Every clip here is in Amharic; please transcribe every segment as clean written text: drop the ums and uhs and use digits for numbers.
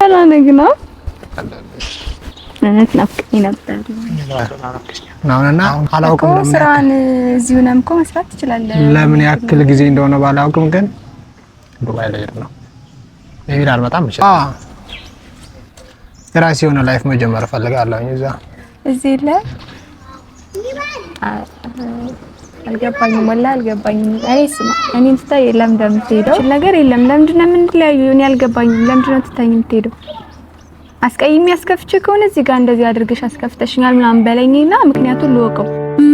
አላነግና እነት ናፍቀኝ ነበር ናውና አላውቅም ለምን ስራን እዚሁ ነው እኮ መስራት ትችላለህ። ለምን ያክል ጊዜ እንደሆነ ባላውቅም ግን ዱባይ ላይ ነው ይሄዳል። በጣም የራሴ የሆነ ላይፍ መጀመር ፈልጋለሁ። እዚህ ላይ አልገባኝም ወላሂ አልገባኝም። እኔን ስታይ የለም እንደምትሄደው ነገር የለም። ለምንድነው የምንለያየው? እኔ አልገባኝም። ለምንድነው ትታኝ የምትሄደው? አስቀይሜ ያስከፍቼ ከሆነ እዚህ ጋር እንደዚህ አድርገሽ አስከፍተሽኛል ምናምን በለኝና ምክንያቱም ልወቀው።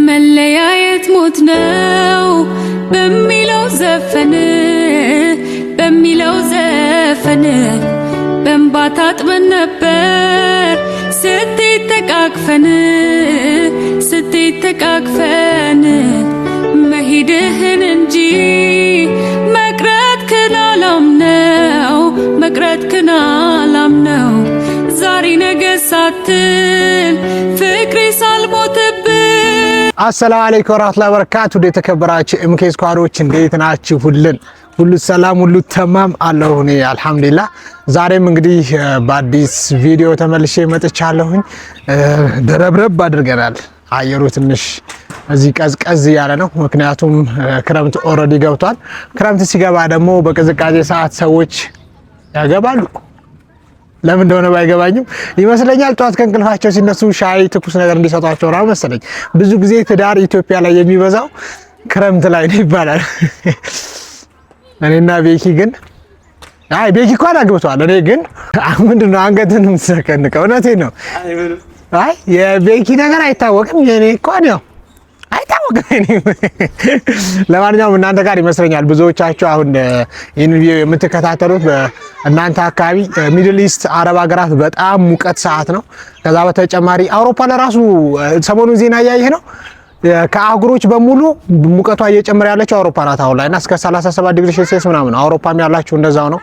መለያየት ሞት ነው በሚለው ዘፈን በእንባ ታጥበን ነበር ስትተቃቅፈን መሄድህን እንጂ መቅረትህን አላምነው ዛሬ ነገ ሳትል ፍቅሬ ሳልሞትብህ። አሰላሙ አለይኩም ወራህመቱላሂ ወበረካቱ። የተከበራችሁ ኤምኬ ስኳሮች እንዴት ናችሁ? ሁሉ ሰላም ሁሉ ተማም አለሁ እኔ አልሐምዱሊላህ። ዛሬም እንግዲህ በአዲስ ቪዲዮ ተመልሼ መጥቻለሁኝ። ደረብረብ አድርገናል። አየሩ ትንሽ እዚህ ቀዝቀዝ ያለ ነው፣ ምክንያቱም ክረምት ኦሬዲ ገብቷል። ክረምት ሲገባ ደግሞ በቅዝቃዜ ሰዓት ሰዎች ያገባሉ። ለምን እንደሆነ ባይገባኝም ይመስለኛል ጧት ከእንቅልፋቸው ሲነሱ ሻይ ትኩስ ነገር እንዲሰጧቸው ነው መሰለኝ። ብዙ ጊዜ ትዳር ኢትዮጵያ ላይ የሚበዛው ክረምት ላይ ነው ይባላል። እኔና ቤኪ ግን ቤኪ እንኳን አግብቷል። እኔ ግን ምንድነው አንገትን የምትሰከንቀው? እውነቴን ነው። የቤኪ ነገር አይታወቅም፣ የኔ እንኳን ያው አይታወቅም። ለማንኛውም እናንተ ጋር ይመስለኛል ብዙዎቻችሁ አሁን ይህን ቪዲዮ የምትከታተሉት በእናንተ አካባቢ ሚድል ኢስት አረብ ሀገራት በጣም ሙቀት ሰዓት ነው። ከዛ በተጨማሪ አውሮፓ ለራሱ ሰሞኑን ዜና እያየህ ነው። ከአህጉሮች በሙሉ ሙቀቷ እየጨመረ ያለችው አውሮፓ ናት አሁን ላይና እስከ 37 ዲግሪ ሴልሲየስ ምናምን። አውሮፓም ያላችሁ እንደዛው ነው።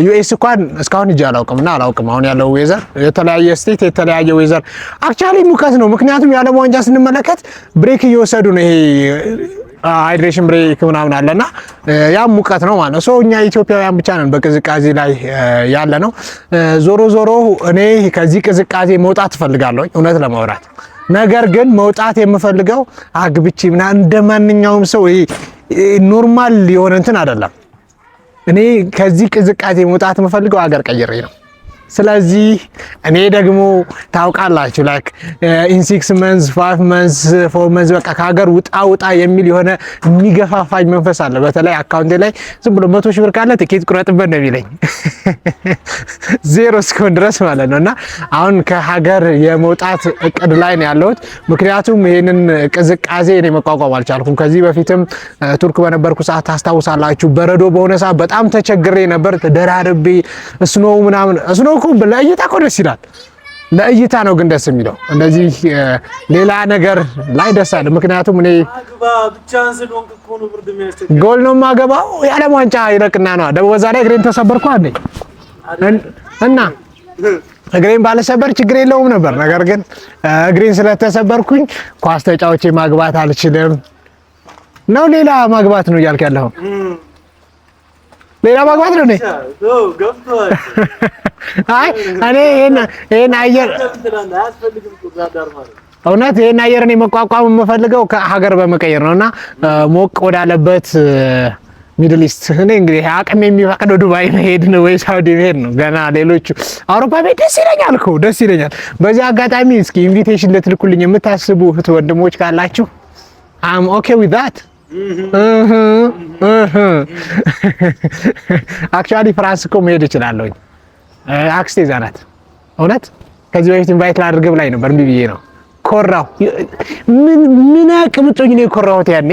ዩኤስ እንኳን እስካሁን እጅ አላውቅምና አሁን ያለው ዌዘር የተለያየ ስቴት የተለያየ ዌዘር አክቹአሊ ሙቀት ነው። ምክንያቱም የዓለም ዋንጫ ስንመለከት ብሬክ እየወሰዱ ነው። ይሄ ሃይድሬሽን ብሬክ ምናምን አለና ያም ሙቀት ነው ማለት ነው። ሶ እኛ ኢትዮጵያውያን ብቻ ነን በቅዝቃዜ ላይ ያለ ነው። ዞሮ እኔ ከዚህ ቅዝቃዜ መውጣት እፈልጋለሁ እውነት ለማውራት። ነገር ግን መውጣት የምፈልገው አግብቼ ምናምን እንደማንኛውም ሰው ኖርማል የሆነ እንትን አይደለም። እኔ ከዚህ ቅዝቃዜ መውጣት የምፈልገው አገር ቀይሬ ነው። ስለዚህ እኔ ደግሞ ታውቃላችሁ ላይክ ኢን 6 months 5 months 4 months በቃ ከሀገር ውጣ የሚል የሆነ የሚገፋፋኝ መንፈስ አለ። በተለይ አካውንቴ ላይ ዝም ብሎ 100 ሺህ ብር ካለ ትኬት ቁረጥበት ነው የሚለኝ ዜሮ እስከሆነ ድረስ ማለት ነውና አሁን ከሀገር የመውጣት እቅድ ላይ ነው ያለሁት። ምክንያቱም ይሄንን ቅዝቃዜ እኔ መቋቋም አልቻልኩም። ከዚህ በፊትም ቱርክ በነበርኩ ሰዓት ታስታውሳላችሁ፣ በረዶ በሆነ ሰዓት በጣም ተቸግሬ ነበር። ተደራርቤ ስኖው ምናምን ስኖው እኮ ለእይታ እኮ ደስ ይላል። ለእይታ ነው ግን ደስ የሚለው እንደዚህ ሌላ ነገር ላይ ደስ አይልም። ምክንያቱም እኔ ጎል ነው የማገባው የዓለም ዋንጫ ይረቅና ነው ደግሞ በዛ ላይ እግሬን ተሰበርኩ አይደል እና እግሬን ባለሰበር ችግር የለውም ነበር። ነገር ግን እግሬን ስለተሰበርኩኝ ኳስ ተጫውቼ ማግባት አልችልም ነው። ሌላ ማግባት ነው እያልክ ያለው? ሌላ ማግባት ነው ነኝ? አይ እኔ ይሄን አየር እውነት ይሄን አየር እኔ መቋቋም የምፈልገው ከሀገር በመቀየር ነውና ሞቅ ወዳለበት ሚድል ኢስት እኔ እንግዲህ አቅም የሚፈቅደው ዱባይ መሄድ ነው ወይ ሳውዲ መሄድ ነው። ገና ሌሎቹ አውሮፓ መሄድ ደስ ይለኛል። በዚህ አጋጣሚ እስኪ ኢንቪቴሽን ልትልኩልኝ የምታስቡ እህት ወንድሞች ካላችሁ አም ኦኬ ዊዝ ዳት። አክቹአሊ ፍራንስ እኮ መሄድ እችላለሁ። አክስቴ እዛ ናት። እውነት ከዚህ በፊት ኢንቫይት ላድርግ ብላኝ ነበር እምቢ ብዬ ነው ኮራው። ምን አቅምጦኝ ነው የኮራሁት ያኔ።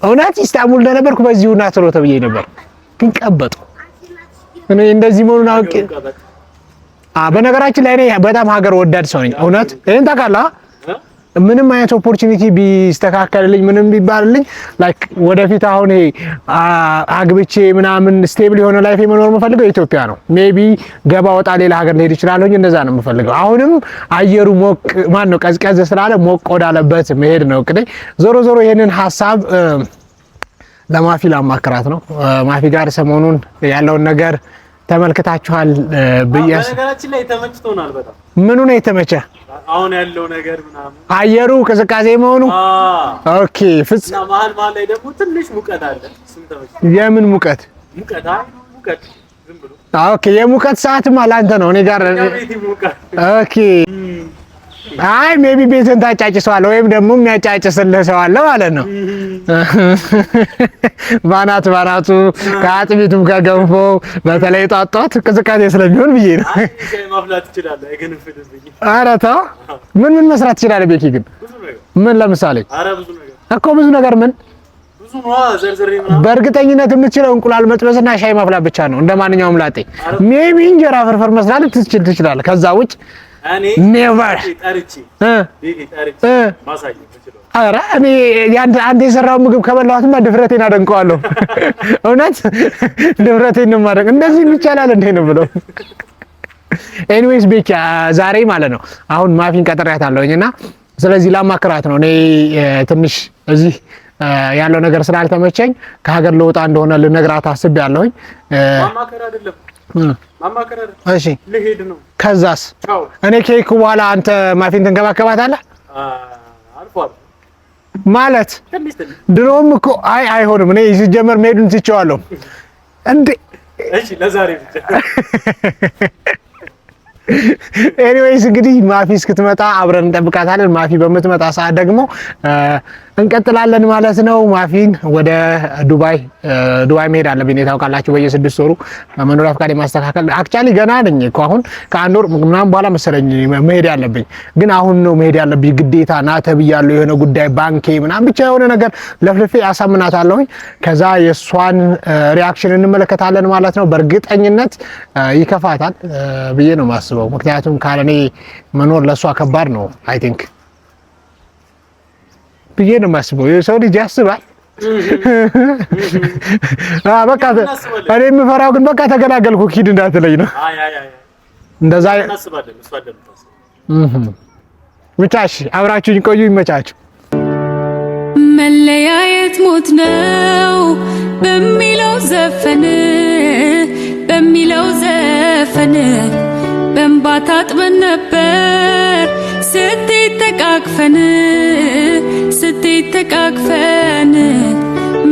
እውነት ኢስታንቡል እንደነበርኩ በዚሁ ና ትሮ ተብዬ ነበር፣ ግን ቀበጡ። እኔ እንደዚህ መሆኑን አውቄ በነገራችን ላይ እኔ በጣም ሀገር ወዳድ ሰው ነኝ። እውነት ይሄን ታውቃለህ። ምንም አይነት ኦፖርቹኒቲ ቢስተካከልልኝ ምንም ቢባልልኝ ላይክ ወደፊት አሁን አግብቼ ምናምን ስቴብል የሆነ ላይፍ መኖር የምፈልገው ኢትዮጵያ ነው። ሜቢ ገባ ወጣ ሌላ ሀገር ልሄድ እችላለሁ፣ እንደዛ ነው የምፈልገው። አሁንም አየሩ ቀዝቀዝ ስላለ ሞቅ ወዳለበት መሄድ ነው እንግዲህ። ዞሮ ይሄንን ሐሳብ ለማፊ ላማክራት ነው። ማፊ ጋር ሰሞኑን ያለውን ነገር ተመልክታችኋል ብያስ። በነገራችን ላይ ተመችቶናል በጣም። ምኑ ነው የተመቸ? አሁን ያለው ነገር ምናምን አየሩ ቅዝቃዜ መሆኑ። ኦኬ እና መሀል ላይ ደግሞ ትንሽ ሙቀት አለ። እሱም ተመችቶ። የምን ሙቀት? ሙቀት ዝም ብሎ። ኦኬ የሙቀት ሰዓትማ ላንተ ነው፣ እኔ ጋር ኦኬ። አይ ሜቢ ቤትን ታጫጭሰዋለህ ወይም ደግሞ የሚያጫጭስልህ ሰው አለ ማለት ነው። ባናቱ ከአጥሚቱም ከገንፎ በተለይ ጧት ቅዝቃዜ ስለሚሆን ብዬ ነው። ማፍላት ትችላለህ አይገንፍልብኝ። ኧረ ተው። ምን መስራት ትችላለህ ቤኪ? ግን ምን ለምሳሌ? ኧረ ብዙ ነገር እኮ ብዙ ነገር ምን ብዙ ነው ዘርዘሬ ምናምን። በእርግጠኝነት የምትችለው እንቁላል መጥበስና ሻይ ማፍላት ብቻ ነው። እንደማንኛውም ላጤ ሜቢ እንጀራ ፍርፍር መስራት ትችላለህ። ከዛ ውጭ ኔቨር ኧረ እኔ አንተ የሰራው ምግብ ከበላሁትማ ድፍረቴን አደንቀዋለሁ። እውነት ድፍረቴን ነው የማደንቀው። እንደዚህ ይቻላል እንዴ ነው ብለው። ኤኒዌይስ ቤኪ ዛሬ ማለት ነው አሁን ማፊን ቀጥሬያታለሁኝ እና ስለዚህ ላማክራት ነው። እኔ ትንሽ እዚህ ያለው ነገር ስላልተመቸኝ ከሀገር ልወጣ እንደሆነ ልነግራት አስቤያለሁኝ። ማማከር አይደለም እሺ ልሄድ ነው። ከዛስ እኔ ከሄድኩ በኋላ አንተ ማፊን ትንከባከባታለህ ማለት? ድሮም እኮ አይሆንም። እኔ ሲጀመር መሄዱን ትቼዋለሁ እንዴ። እሺ ለዛሬ ብቻ። ኤኒዌይስ እንግዲህ ማፊ እስክትመጣ አብረን እንጠብቃታለን። ማፊ በምትመጣ ሰዓት ደግሞ እንቀጥላለን ማለት ነው። ማፊን ወደ ዱባይ መሄድ አለብኝ። ታውቃላችሁ በየ6 ወሩ መኖሪያ ፈቃድ ማስተካከል። አክቹአሊ ገና ነኝ እኮ አሁን ከአንድ ወር ምናምን በኋላ መሰለኝ መሄድ ያለብኝ፣ ግን አሁን ነው መሄድ ያለብኝ ግዴታ። ና ተብያለሁ፣ የሆነ ጉዳይ ባንኬ ምናምን ብቻ የሆነ ነገር ለፍልፌ አሳምናታለሁኝ። ከዛ የእሷን ሪአክሽን እንመለከታለን ማለት ነው። በእርግጠኝነት ይከፋታል ብዬ ነው የማስበው። ምክንያቱም ካለኔ መኖር ለሷ ከባድ ነው አይ ቲንክ ብዬ ነው የማስበው። የሰው ልጅ ያስባል። በቃ እኔ የምፈራው ግን በቃ ተገላገልኩ ኪድ እንዳትለኝ ነው። እንደዛ ብቻ እሺ፣ አብራችሁኝ ቆዩ። ይመቻችሁ። መለያየት ሞት ነው በሚለው ዘፈን በእንባ ታጥበን ነበር ስትተቃቅፈን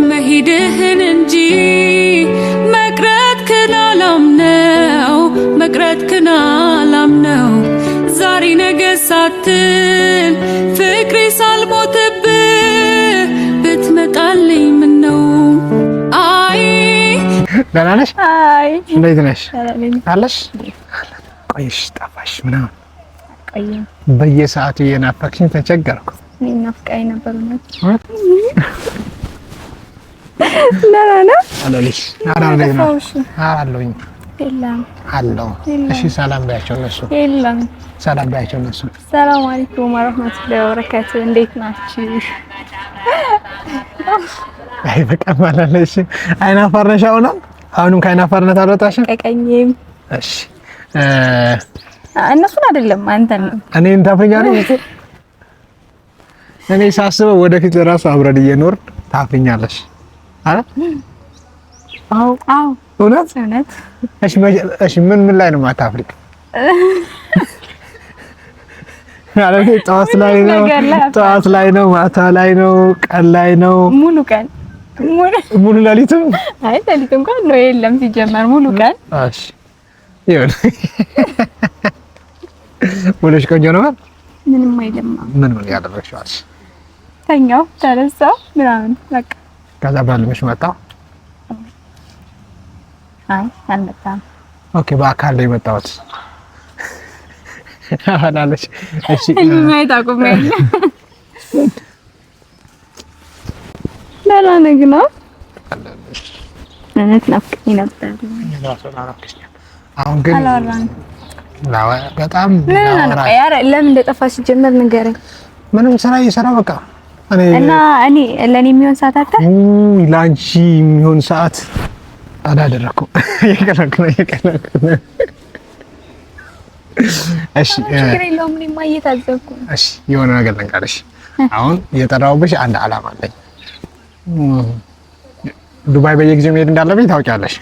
መሄድህን እንጂ መቅረትክን አላምነው ዛሬ ነገ ሳትል ፍቅሬ ሳልሞትብህ ብትመጣልኝ ምነው። አይ ደህና ነሽ? አይ እንዴት ነሽ? አለሽ? ቆይሽ ጠፋሽ ምናምን በየሰዓቱ እየናፈቅሽኝ ተቸገርኩ። እኔ ናፍቃኝ ነበር ነው። ደህና ነህ? አለልሽ? አለሁኝ። የለም አለሁ። እሺ ሰላም ባያቸው እነሱ። የለም ሰላም ባያቸው እነሱ። ሰላም አለይኩም ወራህመቱላሂ ወበረካቱ። እንዴት ናችሁ? አይ በቃ ማለት ነው። እሺ አይናፋር ነሽ አሁንም ከአይናፋርነት አልወጣሽም? ቀቀኝም። እሺ እነሱን አይደለም አንተን ነው። እኔን ታፍኛለሽ? እኔ ሳስበው ወደፊት ራሱ አብረን እየኖርን ታፍኛለሽ አይደል? አዎ እውነት። እሺ ምን ላይ ነው የማታፍሪው? ማለት ጠዋት ላይ ነው ማታ ላይ ነው ቀን ላይ ነው ሙሉ ሌሊትም? አይ ሌሊት እንኳን ነው የለም ሲጀመር ሙሉ ቀን። እሺ ይሁን። ወለሽ ቆንጆ ነው። ምንም አይደለም። ምን ያደረግሽዋል? ተኛው ተነሳው ምናምን በቃ። ከዛ ባልመሽ መጣው? አይ አልመጣም። ኦኬ በአካል ላይ መጣሁት አላለሽ? እሺ ማይታ ቆመኝ ለላ ነግና እኔት ናፍቀኝ ነበር። አሁን ግን በጣም ለምን እንደጠፋሽ ጀመር ንገረኝ። ምንም ስራ እየሰራሁ በቃ እኔ ለኔ የሚሆን ሰዓት አጣ ላንቺ የሚሆን ሰዓት አላደረኩም። የቀለኩ እሺ ችግር የለውም። እኔማ እየታዘብኩ ነው። እሺ የሆነ ነገር ልንገርሽ። አሁን የጠራሁብሽ አንድ ዓላማ አለኝ። ዱባይ በየጊዜው መሄድ እንዳለብኝ ታውቂያለሽ?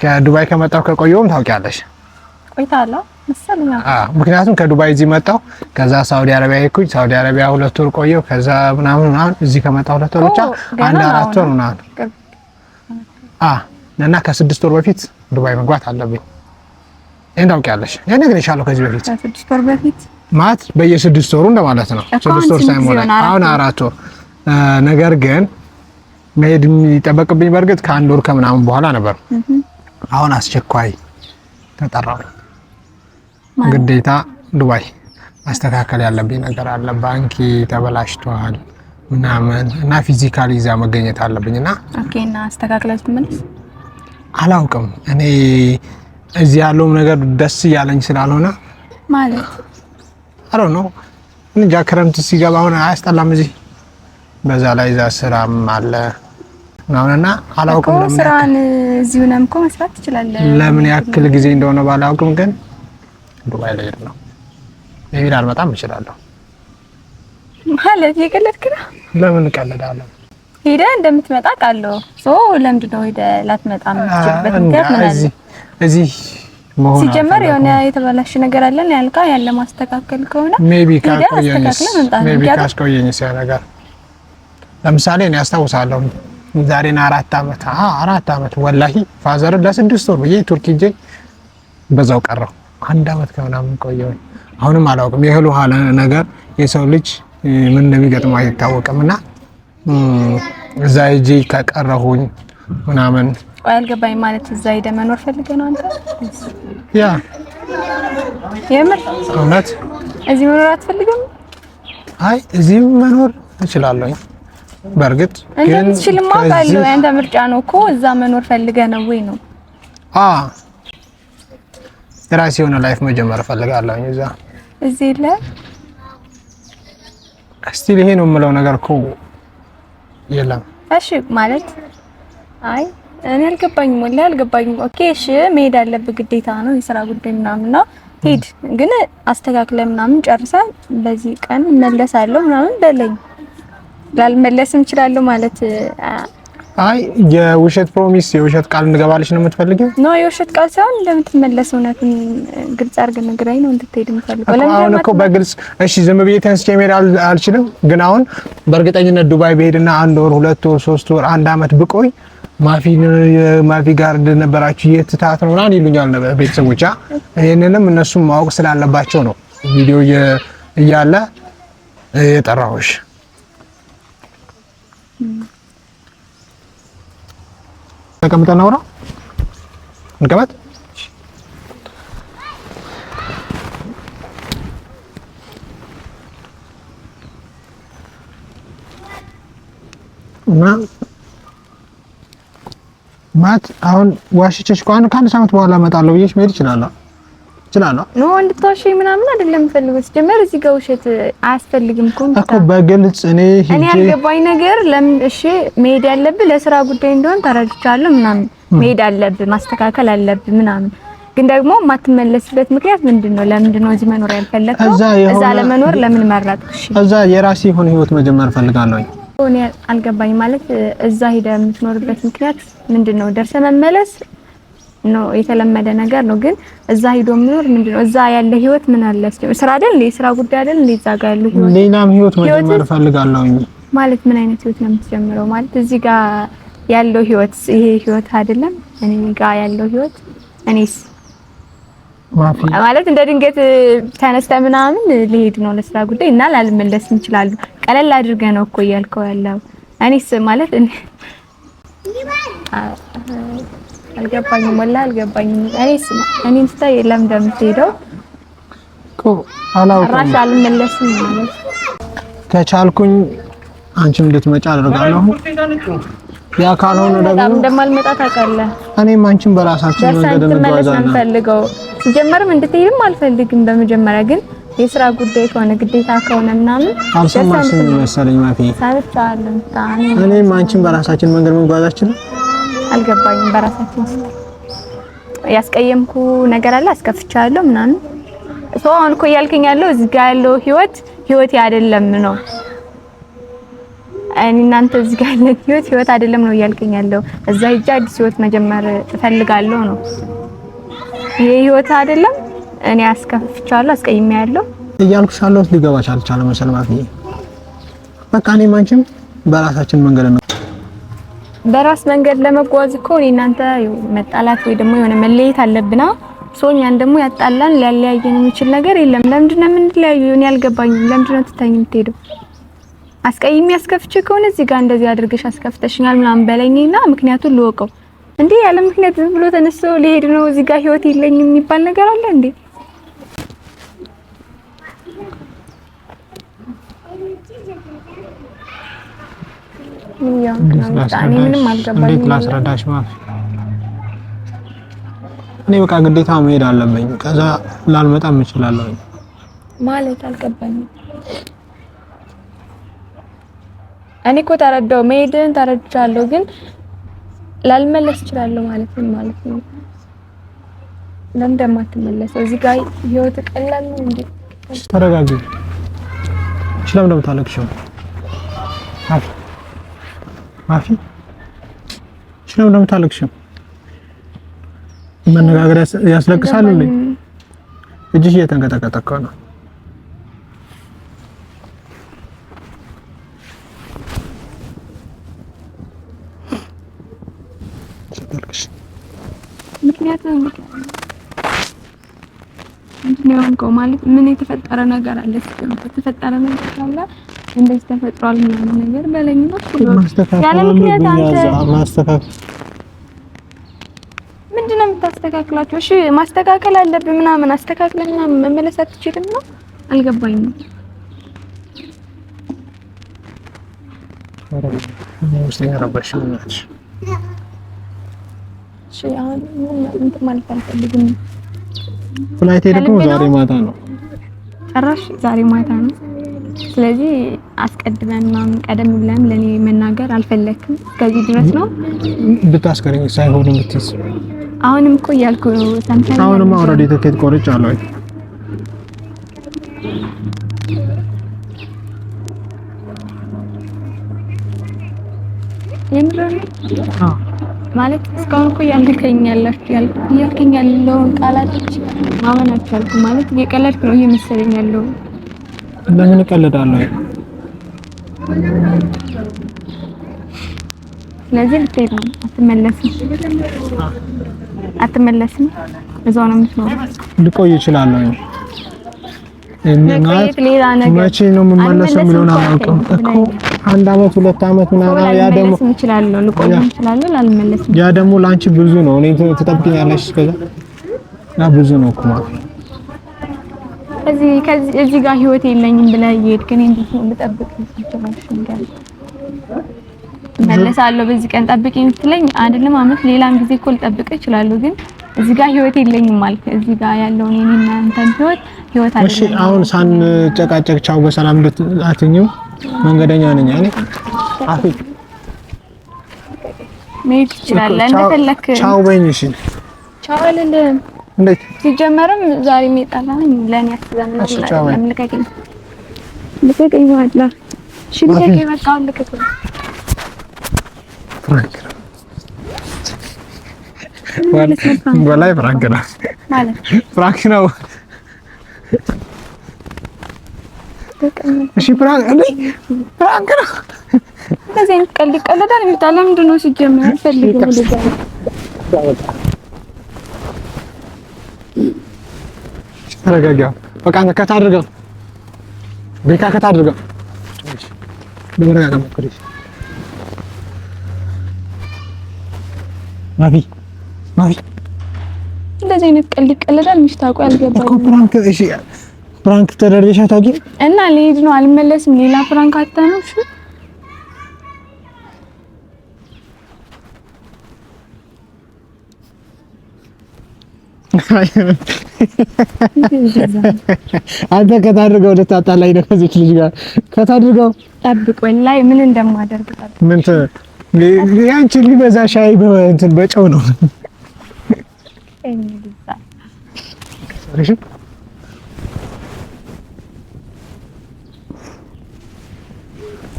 ከዱባይ ከመጣሁ ከቆየሁም ታውቂያለሽ? ቆይታለሁ መሰለኝ። ምክንያቱም ከዱባይ እዚህ መጣሁ፣ ከዛ ሳውዲ አረቢያ ሄድኩኝ። ሳውዲ አረቢያ 2 ወር ቆየሁ። ከዛ ምናምን እዚህ ከመጣሁ 2 ወር ብቻ 4 ወር ምናምን እና ከ6 ወር በፊት ዱባይ መግባት አለብኝ። ይሄን ታውቂያለሽ? እኔ ነግሬሻለሁ ከዚህ በፊት። ከ6 ወር በፊት ማለት በየ6 ወሩ እንደማለት ነው። 6 ወር ሳይሞላ አሁን 4 ወር። ነገር ግን መሄድ የሚጠበቅብኝ በእርግጥ ከ1 ወር ከምናምን በኋላ ነበር። አሁን አስቸኳይ ተጠራው። ግዴታ ዱባይ ማስተካከል ያለብኝ ነገር አለ። ባንኪ ተበላሽቷል ምናምን እና ፊዚካሊ እዛ መገኘት አለብኝና እና አስተካክለሽ ትመለስ አላውቅም። እኔ እዚህ ያለውም ነገር ደስ እያለኝ ስላልሆነ ማለት አሮ ነው እንጃ። ክረምት ሲገባ አሁን አያስጠላም እዚህ። በዛ ላይ እዛ ስራም አለ ምናምንና አላውቅም። ለምን ስራን እዚሁ ነው እኮ መስራት ትችላለህ። ለምን ያክል ጊዜ እንደሆነ ባላውቅም ግን ዱባይ ላይ ነው። ይሄን አልመጣም እችላለሁ ማለት የቀለድክ ነው። ለምን እቀልዳለሁ? ሄደህ እንደምትመጣ ቃለው ለምንድን ነው ሄደህ ላትመጣም ትችልበት ምክንያት ምን አለ? እዚህ መሆን ሲጀመር የሆነ የተበላሽ ነገር አለን ያልካ ያለ ማስተካከል ከሆነ ሜቢ ካስቆየኝ ሲያ ነገር ለምሳሌ እኔ አስታውሳለሁ ዛሬና 4 አመት ወላሂ ፋዘርን ለ6 ወር ብዬ ቱርክ ሄጄ በዛው ቀረው 1 አመት ከምናምን ቆየሁ። አሁንም አላውቅም የህሉ ሀለ ነገር የሰው ልጅ ምን እንደሚገጥመው አይታወቅምና እዛ ሄጄ ከቀረሁኝ ምናምን አልገባኝ ማለት እዛ ሄደህ መኖር ፈልገህ ነው አንተ? ያ የምር እውነት እዚህ መኖር አትፈልግም? አይ እዚህ መኖር እችላለሁ በእርግጥ ግን እንደምትችልማ ቃለው ያንተ ምርጫ ነው እኮ። እዛ መኖር ፈልገህ ነው ወይ ነው? የራሴ የሆነ ላይፍ መጀመር ፈልጋለሁ እዚህ ላይ እስቲል ይሄ ነው የምለው ነገር እኮ የለም። እሺ ማለት አይ እኔ አልገባኝም ወላሂ አልገባኝም። ኦኬ እሺ መሄድ አለብህ ግዴታ ነው የሥራ ጉዳይ ምናምን ነው። ሄድ ግን አስተካክለ ምናምን ጨርሰህ በዚህ ቀን እመለሳለሁ ምናምን በለኝ። ላልመለስም እችላለሁ ማለት አይ የውሸት ፕሮሚስ የውሸት ቃል እንገባልሽ ነው የምትፈልጊው? ኖ የውሸት ቃል ሳይሆን እንደምትመለስ እውነቱን ግልጽ አድርገህ ነግራኝ ነው እንድትሄድ የምፈልገው። አሁን እኮ በግልጽ እሺ ዝም ብዬ ተነስቼ መሄድ አልችልም። ግን አሁን በእርግጠኝነት ዱባይ በሄድና 1 ወር 2 ወር 3 ወር 1 አመት ብቆይ ማፊ ጋር እንደነበራችሁ የትታት ነው ምናምን ይሉኛል ቤተሰቦቿ። ይሄንንም እነሱም ማወቅ ስላለባቸው ነው ቪዲዮ እያለ የጠራሁሽ። ተቀምጠን አውራ እንቀመጥ። ማት አሁን ዋሽቼሽ ከአንድ ሳምንት በኋላ እመጣለሁ ብዬሽ መሄድ እችላለሁ ነው እንድትዋሽኝ ምናምን አይደለም ፈልገው ጀመር። እዚህ ጋር ውሸት አያስፈልግም እኮ በግልጽ እኔ ያልገባኝ ነገር ለምን እሺ መሄድ ያለብህ ለስራ ጉዳይ እንደሆነ ተረድቻለሁ ምናምን መሄድ አለብህ ማስተካከል አለብህ ምናምን። ግን ደግሞ የማትመለስበት ምክንያት ምንድነው? ለምንድነው እዚህ መኖር ያልፈለከው? እዛ ለመኖር ለምን መረጥክ? እሺ እዛ የራሴ የሆነ ህይወት መጀመር ፈልጋለሁ። እኔ አልገባኝ ማለት እዛ ሄደህ የምትኖርበት ምክንያት ምንድነው? ደርሰህ መመለስ ነው የተለመደ ነገር ነው። ግን እዛ ሄዶ መኖር ምንድነው? እዛ ያለ ህይወት ምን አለ? ስራ አይደል? የስራ ጉዳይ አይደል? እዛ ጋር ያለው ህይወት ሌላም ህይወት መጀመር ፈልጋለሁ ማለት ምን አይነት ህይወት ነው የምትጀምረው? ማለት እዚህ ጋር ያለው ህይወት ይሄ ህይወት አይደለም እኔ ጋር ያለው ህይወት እኔስ ማፊ ማለት እንደ ድንገት ተነስተህ ምናምን ልሄድ ነው ለስራ ጉዳይ እና ላልመለስ እንችላለን። ቀለል አድርገህ ነው እኮ እያልከው ያለው። እኔስ ማለት አልገባኝም ወላሂ አልገባኝም። እኔን ስታይ ለምን እንደምትሄደው እኮ አላውቅም። ራስ አልመለስም ማለት ከቻልኩኝ አንቺም እንድትመጪ አደርጋለሁ። ያ ካልሆነ ደግሞ እንደማልመጣ ታውቃለህ። እኔም አንቺም በራሳችን መንገድ እንጓዛለን። ፈልገው ሲጀመርም እንድትሄድም አልፈልግም። በመጀመሪያ ግን የስራ ጉዳይ ከሆነ ግዴታ ከሆነ ምናምን አልሰማሽም መሰለኝ ማፊ ሳልቻለም እኔም አንቺም በራሳችን መንገድ መጓዛችን አልገባኝም። በራሳችን ያስቀየምኩ ነገር አለ አስከፍቻለሁ ምናምን ሰው አሁን እኮ እያልከኝ ያለው እዚህ ጋር ያለው ህይወት አይደለም ነው እኔ እናንተ እዚህ ጋር ያለ ህይወት አይደለም ነው እያልከኝ ያለው። እዛ ሂጅ አዲስ ህይወት መጀመር እፈልጋለሁ ነው። ይሄ ህይወት አይደለም። እኔ አስከፍቻለሁ፣ አስቀይሜያለሁ እያልኩሽ ያለሁት ሊገባሽ አልቻለም መሰለማት። በቃ እኔም አንቺም በራሳችን መንገድ ነው። በራስ መንገድ ለመጓዝ እኮ እኔ እናንተ መጣላት ወይ ደግሞ የሆነ መለየት አለብና ሶኛን ደግሞ ያጣላን ሊያለያየን የሚችል ነገር የለም። ለምንድን ነው የምንለያየው? እኔ አልገባኝም። ለምንድን ነው ትተኝ የምትሄደው? አስቀይሜ ያስከፍቼ ከሆነ እዚህ ጋር እንደዚህ አድርገሽ አስከፍተሽኛል ምናምን በለኝና ምክንያቱን ልወቀው እንዴ። ያለ ምክንያት ዝም ብሎ ተነስቶ ሊሄድ ነው እዚህ ጋር ህይወት የለኝም የሚባል ነገር አለ እንዴ? ምንም አልገባኝም። እንዴት ላስረዳሽ ማፊ? እኔ በቃ ግዴታ መሄድ አለብኝ። ከዛ ላልመጣም እችላለሁ ማለት አልገባኝም። እኔ እኮ ተረዳው መሄድን ተረድቻለሁ፣ ግን ላልመለስ እችላለሁ ማለት ምን ማለት ነው? ለምን እንደማትመለሰው እዚህ ጋር ህይወት ቀላል ነው እንዴ? ተረጋጊ። ስለምን እንደምታለቅሽው ማፊ ስለምን እንደምታለቅሽው? መነጋገር ያስለቅሳል እንዴ? እጅሽ እየተንቀጠቀጠ ነው። ምክንያቱም ምንድነው ማለት ምን የተፈጠረ ነገር አለ? የተፈጠረ ነገር አለ እንደዚህ ተፈጥሯል ምናምን ነገር በለኝ ነው ያለ ምክንያት አንተ ማስተካከል ምንድነው የምታስተካክላቸው? እሺ ማስተካከል አለብህ ምናምን አስተካክለህ ምናምን መመለስ አትችልም ነው? አልገባኝም። ውስጤን ረበሽኝ ናች። እሺ አሁን ምን ማለት አልፈልግም። ፍላይቴ ደግሞ ዛሬ ማታ ነው። ጭራሽ ዛሬ ማታ ነው። ስለዚህ አስቀድመን ምናምን ቀደም ብለን ለኔ መናገር አልፈለክም። ከዚህ ድረስ ነው ብታስከረኝ ሳይሆን ብትይዝ አሁንም እኮ እያልኩ ነው። ሰምተኸኝ አሁንም ኦልሬዲ ትኬት ቆርጫለሁ። የምር ማለት እስካሁን እኮ ያልከኝ ያለውን ቃላቶች ማመን አልቻልኩም። ማለት እየቀለድክ ነው እየመሰለኝ ያለው። ለምን እቀልዳለሁ? ስለዚህ ልትሄድ ነው? አትመለስም? እዛው ነው የምትኖረው? ልቆይ እችላለሁ። መቼ ነው የምመለሰው የሚለውን አላውቅም እኮ። 1 አመት 2 አመት ምናምን ያ ደግሞ ላንቺ ብዙ ነው። እኔ ትጠብቂኛለሽ እስከዛ ያ ብዙ ነው እኮ ማለት እዚህ ጋር ህይወት የለኝም ብለህ እየሄድክ እኔ እንዴት ነው ልጠብቅ ይችላል? መለሳለሁ በዚህ ቀን ጠብቂኝ የምትለኝ አይደለም አመት ሌላም ጊዜ እኮ ልጠብቅ እችላለሁ፣ ግን እዚህ ጋር ህይወት የለኝም ማለት እዚህ ጋር ያለውን የኔና አንተን ህይወት አይደለም። እሺ አሁን ሳንጨቃጨቅ ቻው በሰላም አትኝው። መንገደኛ ነኝ እኔ አፊ መሄድ ትችላለህ እንደፈለክ ቻው በይኝ። እሺ ቻው አልልም። እንዴት ሲጀመርም ዛሬ የሚጣላኝ ለኔ አስተዛምናለሁ። ለምልከኝ ማለት እሺ ልከኝ በቃ ልከኝ ወላይ ፍራንክ ነው ማለት ፍራንክ ነው። እሺ ፍራንክ ነው። እንደዚህ አይነት ቀልድ ይቀለዳል የሚባል ለምንድን ነው ሲጀመር? ፈልገው ልጅ ተረጋጋ። በቃ ከታድርገው ቤካ ከታድርገው ለመረጋጋ ሞክሪ ማፊ እንደዚህ አይነት ቀልድ ይቀለዳል የሚታውቁ ያልገባኝ እኮ ፍራንክ። እሺ ፍራንክ ተደርገሽ አታውቂም? እና ልሄድ ነው አልመለስም። ሌላ ፍራንክ አታነው? እሺ አንተ ከታድርገው ልታጣላኝ ነው ከዚች ልጅ ጋር። ከታድርገው ጠብቅ ወላሂ ምን እንደማደርግ ጠብቅ። ምን ያንቺ ሊበዛ ሻይ በእንትን በጨው ነው።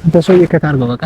አንተ ሰውዬ ከታርገው በቃ